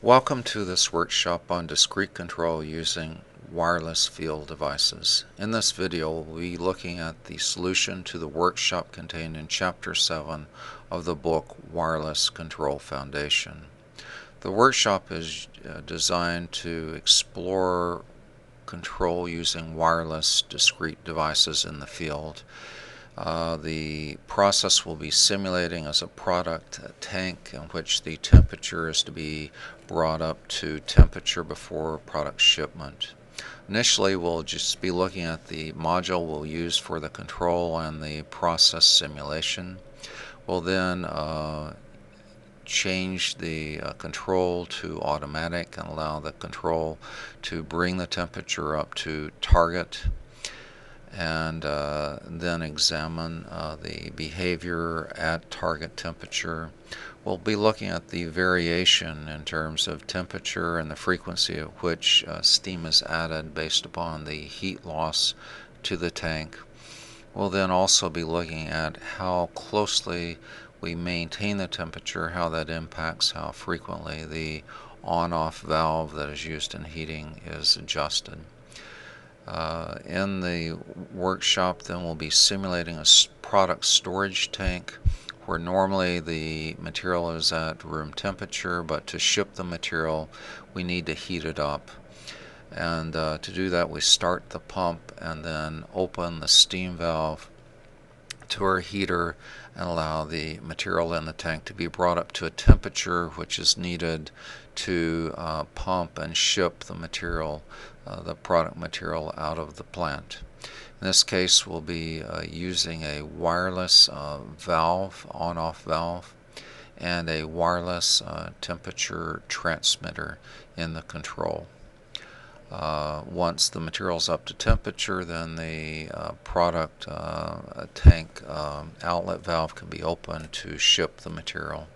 Welcome to this workshop on discrete control using wireless field devices. In this video, we'll be looking at the solution to the workshop contained in Chapter 7 of the book Wireless Control Foundation. The workshop is designed to explore control using wireless discrete devices in the field. The process will be simulating as a product a tank in which the temperature is to be brought up to temperature before product shipment. Initially, we'll just be looking at the module we'll use for the control and the process simulation. We'll then change the control to automatic and allow the control to bring the temperature up to target, and then examine the behavior at target temperature. We'll be looking at the variation in terms of temperature and the frequency at which steam is added based upon the heat loss to the tank. We'll then also be looking at how closely we maintain the temperature, how that impacts how frequently the on-off valve that is used in heating is adjusted. In the workshop, then we'll be simulating a product storage tank where normally the material is at room temperature, but to ship the material we need to heat it up. And to do that, we start the pump and then open the steam valve to our heater and allow the material in the tank to be brought up to a temperature which is needed to pump and ship the material, the product material, out of the plant. In this case, we'll be using a wireless valve, on-off valve, and a wireless temperature transmitter in the control. Once the material is up to temperature, then the product tank outlet valve can be opened to ship the material.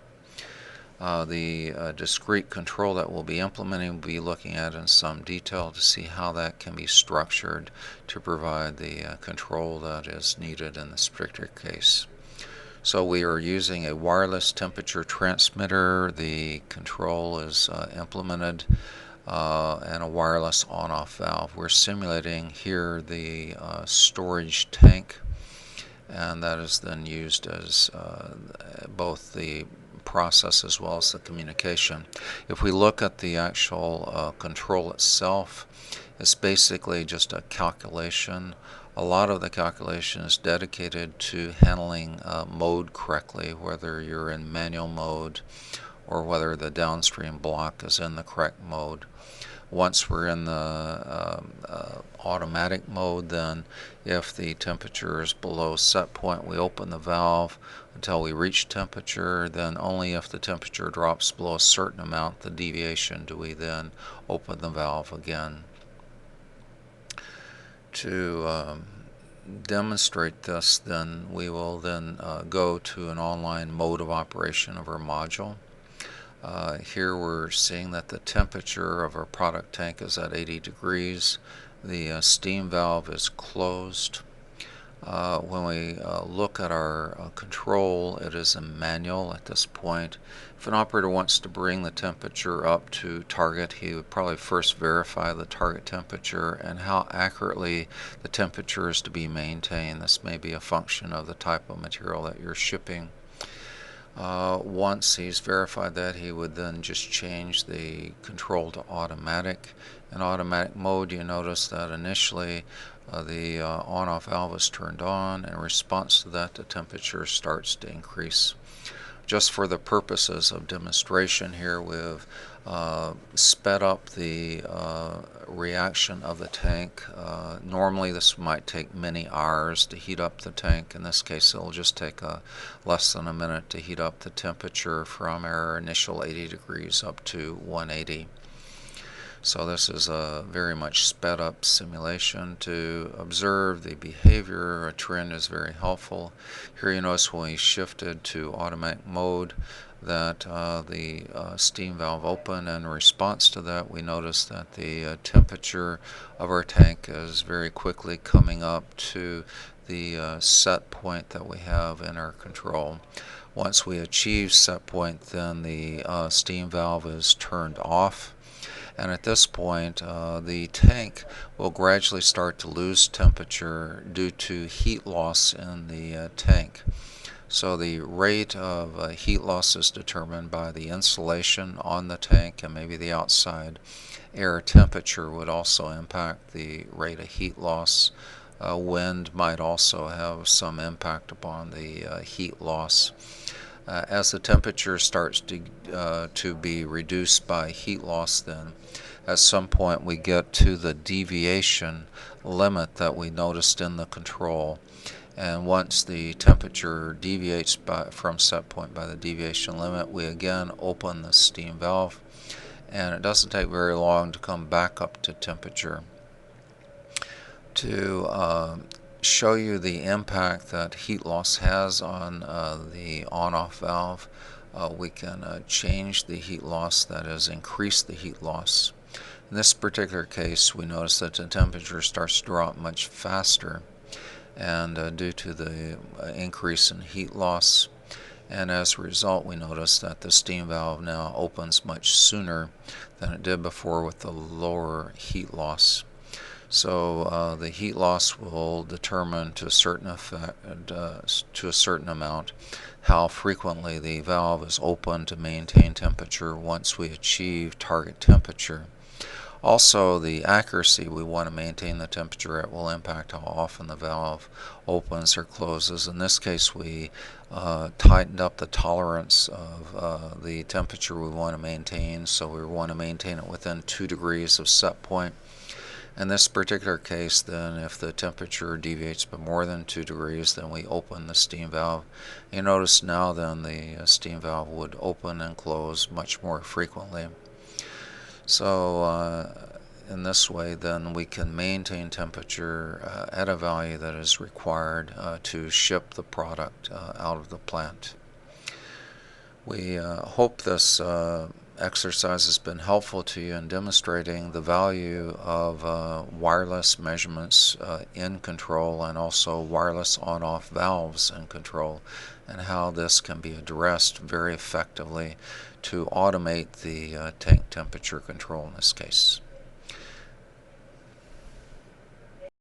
The discrete control that we'll be implementing will be looking at in some detail to see how that can be structured to provide the control that is needed in this particular case. So we are using a wireless temperature transmitter. The control is implemented and a wireless on-off valve. We're simulating here the storage tank, and that is then used as both the process as well as the communication. If we look at the actual control itself, it's basically just a calculation. A lot of the calculation is dedicated to handling mode correctly, whether you're in manual mode or whether the downstream block is in the correct mode. Once we're in the automatic mode, then if the temperature is below set point, we open the valve until we reach temperature. Then only if the temperature drops below a certain amount, the deviation, do we then open the valve again. To demonstrate this, then we will then go to an online mode of operation of our module. Here we're seeing that the temperature of our product tank is at 80 degrees. The steam valve is closed. When we look at our control, it is in manual at this point. If an operator wants to bring the temperature up to target, he would probably first verify the target temperature and how accurately the temperature is to be maintained. This may be a function of the type of material that you're shipping. Once he's verified that, he would then just change the control to automatic. In automatic mode, you notice that initially the on-off valve is turned on. In response to that, the temperature starts to increase. Just for the purposes of demonstration here, we've sped up the reaction of the tank. Normally this might take many hours to heat up the tank. In this case, it'll just take less than a minute to heat up the temperature from our initial 80 degrees up to 180. So this is a very much sped up simulation to observe the behavior. A trend is very helpful. Here you notice when we shifted to automatic mode that the steam valve opened. In response to that, we notice that the temperature of our tank is very quickly coming up to the set point that we have in our control. Once we achieve set point, then the steam valve is turned off, and at this point the tank will gradually start to lose temperature due to heat loss in the tank. So the rate of heat loss is determined by the insulation on the tank, and maybe the outside air temperature would also impact the rate of heat loss. Wind might also have some impact upon the heat loss. As the temperature starts to be reduced by heat loss, then at some point we get to the deviation limit that we noticed in the control. And once the temperature deviates from set point by the deviation limit, we again open the steam valve, and it doesn't take very long to come back up to temperature. To show you the impact that heat loss has on the on-off valve, we can change the heat loss, that is, increase the heat loss. In this particular case, we notice that the temperature starts to drop much faster, and due to the increase in heat loss, and as a result we notice that the steam valve now opens much sooner than it did before with the lower heat loss. So the heat loss will determine to a certain amount how frequently the valve is open to maintain temperature once we achieve target temperature. Also, the accuracy we want to maintain the temperature at will impact how often the valve opens or closes. In this case, we tightened up the tolerance of the temperature we want to maintain, so we want to maintain it within 2 degrees of set point. In this particular case, then, if the temperature deviates by more than 2 degrees, then we open the steam valve. You notice now then the steam valve would open and close much more frequently. So in this way, then, we can maintain temperature at a value that is required to ship the product out of the plant. We hope this exercise has been helpful to you in demonstrating the value of wireless measurements in control, and also wireless on-off valves in control, and how this can be addressed very effectively to automate the tank temperature control in this case.